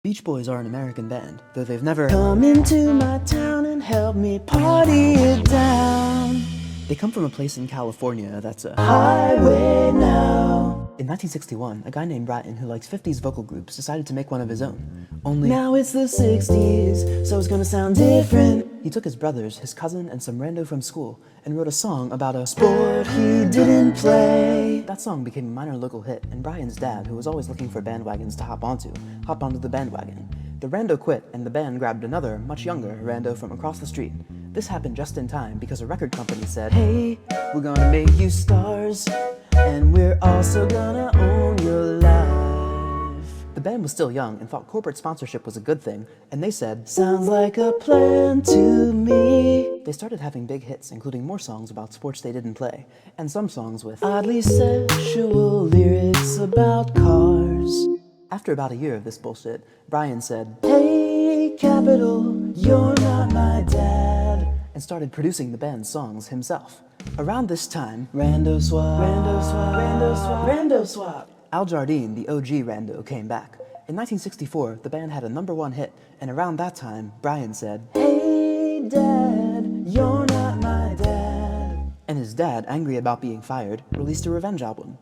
Beach Boys are an American band, though they've never come into my town and help me party it down. They come from a place in California that's a highway now. In 1961, a guy named Brian who likes 50s vocal groups decided to make one of his own. Only now it's the 60s, so it's gonna sound different. He took his brothers, his cousin, and some rando from school and wrote a song about a sport he didn't play. That song became a minor local hit, and Brian's dad, who was always looking for bandwagons to hop onto the bandwagon. The rando quit, and the band grabbed another, much younger rando from across the street. This happened just in time because a record company said, "Hey, we're gonna make you stars, and we're also gonna own your life." The band was still young and thought corporate sponsorship was a good thing, and they said, "Sounds like a plan to me." They started having big hits, including more songs about sports they didn't play, and some songs with oddly sexual lyrics about cars. After about a year of this bullshit, Brian said, "Hey, Capitol, you're not my dad," and started producing the band's songs himself. Around this time, Rando Swap, Rando Swap, Rando Swap, Rando Swap. Al Jardine, the OG Rando, came back. In 1964, the band had a #1 hit, and around that time, Brian said, "Hey, Dad, you're not my dad." And his dad, angry about being fired, released a revenge album.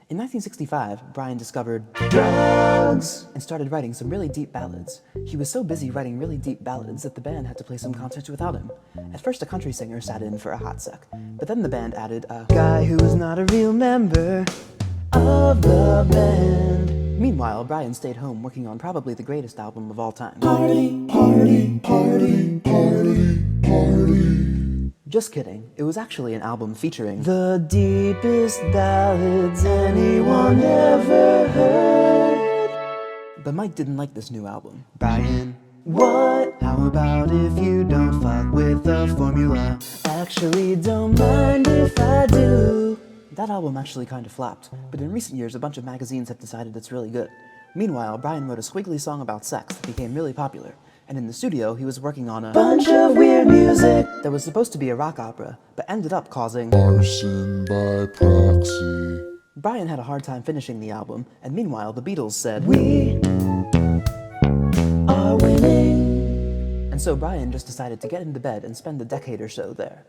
In 1965, Brian discovered drugs and started writing some really deep ballads. He was so busy writing really deep ballads that the band had to play some concerts without him. At first, a country singer sat in for a hot sec, but then the band added a guy who was not a real member of the band. Meanwhile, Brian stayed home working on probably the greatest album of all time. Party, party, party, party, party. Just kidding, it was actually an album featuring the deepest ballads anyone ever heard. But Mike didn't like this new album. "Brian, what? How about if you don't fuck with the formula? Actually, don't mind if I do." That album actually kind of flopped, but in recent years a bunch of magazines have decided it's really good. Meanwhile, Brian wrote a squiggly song about sex that became really popular, and in the studio he was working on a bunch of weird music that was supposed to be a rock opera, but ended up causing arson by proxy. Brian had a hard time finishing the album, and meanwhile the Beatles said, "We are winning." And so Brian just decided to get into bed and spend a decade or so there.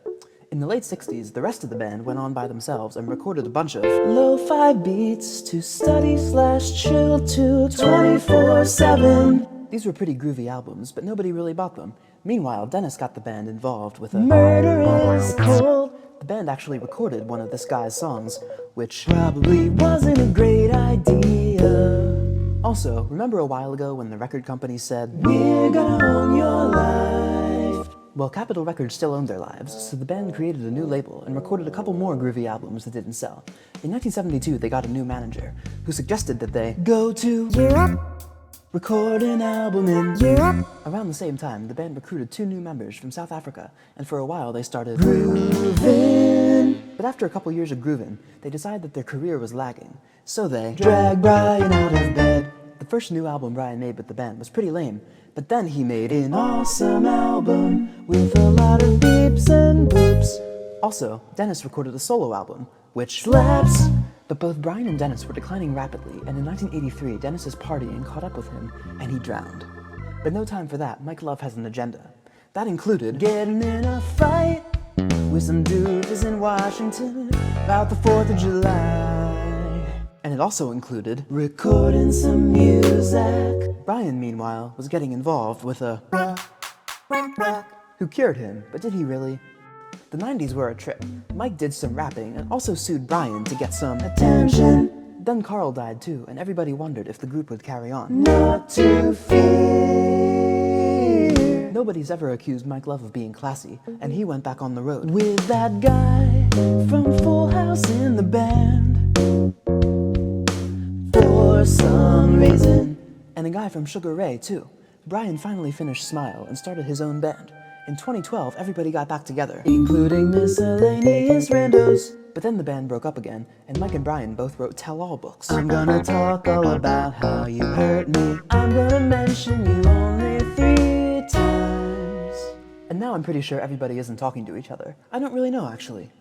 In the late 60s, the rest of the band went on by themselves and recorded a bunch of lo-fi beats to study/chill to 24/7. These were pretty groovy albums, but nobody really bought them. Meanwhile, Dennis got the band involved with a Murder Is Cold. The band actually recorded one of this guy's songs, which probably wasn't a great idea. Also, remember a while ago when the record company said, "We're gonna own your life"? Well, Capitol Records still owned their lives, so the band created a new label and recorded a couple more groovy albums that didn't sell. In 1972, they got a new manager, who suggested that they go to Europe, record an album in Europe. Around the same time, the band recruited 2 new members from South Africa, and for a while they started groovin'. But after a couple years of groovin', they decided that their career was lagging, so they dragged Brian out of bed. The first new album Brian made with the band was pretty lame, but then he made an awesome album with a lot of beeps and boops. Also, Dennis recorded a solo album, which slaps. But both Brian and Dennis were declining rapidly, and in 1983, Dennis's partying caught up with him, and he drowned. But no time for that, Mike Love has an agenda. That included getting in a fight with some doofies in Washington about the 4th of July. And it also included recording some music. Brian, meanwhile, was getting involved with a who cured him, but did he really? The 90s were a trip. Mike did some rapping and also sued Brian to get some attention. Then Carl died too, and everybody wondered if the group would carry on. Not to fear. Nobody's ever accused Mike Love of being classy, and he went back on the road with that guy from Full House in the band. For some reason. And a guy from Sugar Ray too. Brian finally finished Smile and started his own band. In 2012, everybody got back together, including miscellaneous randos. But then the band broke up again, and Mike and Brian both wrote tell-all books. I'm gonna talk all about how you hurt me. I'm gonna mention you only 3 times. And now I'm pretty sure everybody isn't talking to each other. I don't really know, actually.